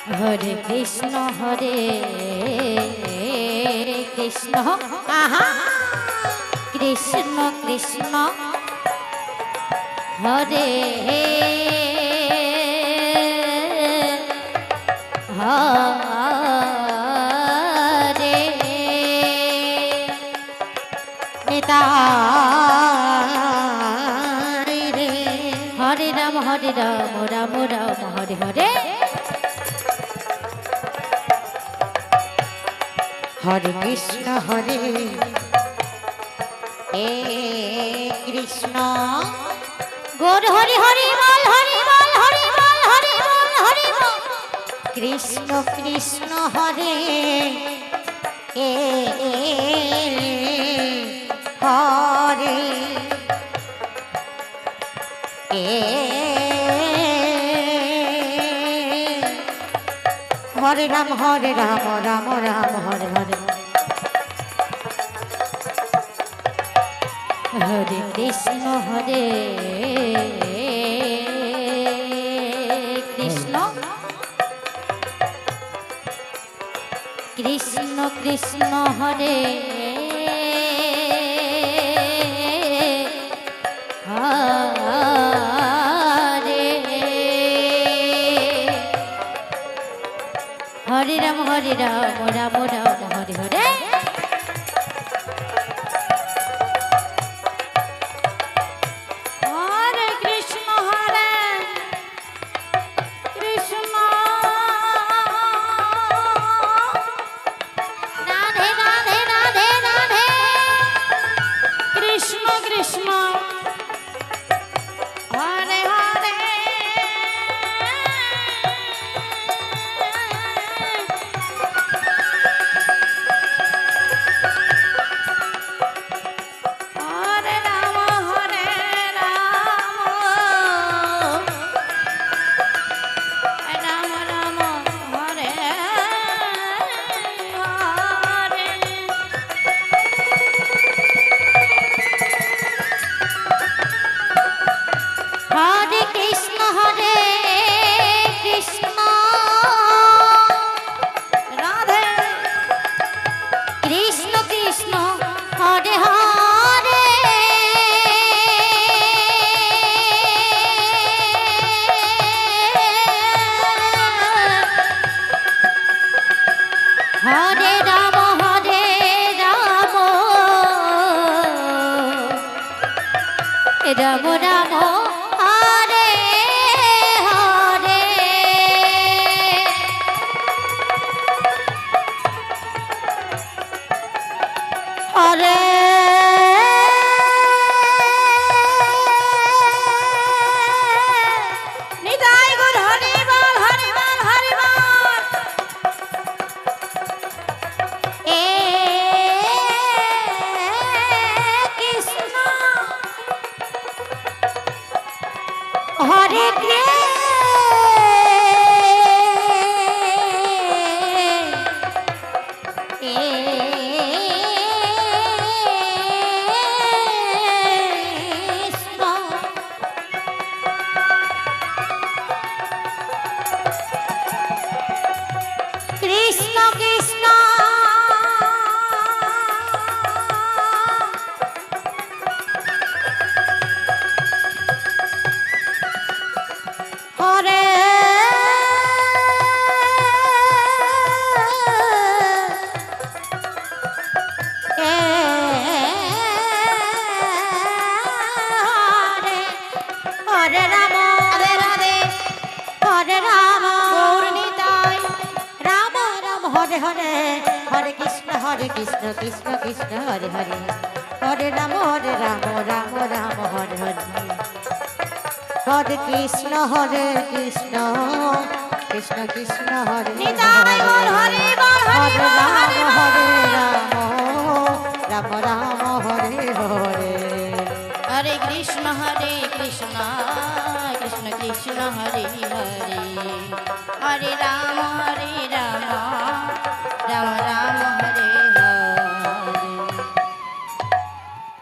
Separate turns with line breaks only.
হরে কৃষ্ণ কৃষ্ণ আহা কৃষ্ণ কৃষ্ণ হরে হরে নিতাই রে হরে রাম রাম রাম হরে হরে হরে কৃষ্ণ এ কৃষ্ণ গৌর হরি হরি বল হরি বল হরি বল হরি বল হরি বল কৃষ্ণ কৃষ্ণ হরে এ হরে এ হরে রাম রাম রাম হরে হরে হরে কৃষ্ণ কৃষ্ণ কৃষ্ণ কৃষ্ণ হরে হরে রাম রাম রাম হরে হরে হরে কৃষ্ণ কৃষ্ণ রাধে রাধে রাধে রাধে কৃষ্ণ কৃষ্ণ হরে হরে হরে রাম রাম রাম হরে হরে হরে নিতাই গৌর হরি বল হরি বল হরি বল এ কৃষ্ণ হরে কৃষ্ণ কৃষ্ণ হরে হরে রাম রাধে রাধে হরে রাম গৌর নিতাই রাম রাম হরে হরে হরে কৃষ্ণ কৃষ্ণ কৃষ্ণ হরে হরে হরে রাম রাম রাম হরে হরে হরে কৃষ্ণ কৃষ্ণ কৃষ্ণ হরে নিতাই গৌর হরি বল হরে রাম রাম রাম হরে হরে হরে কৃষ্ণ কৃষ্ণ কৃষ্ণ হরে হরে হরে রাম রাম রাম হরে হরে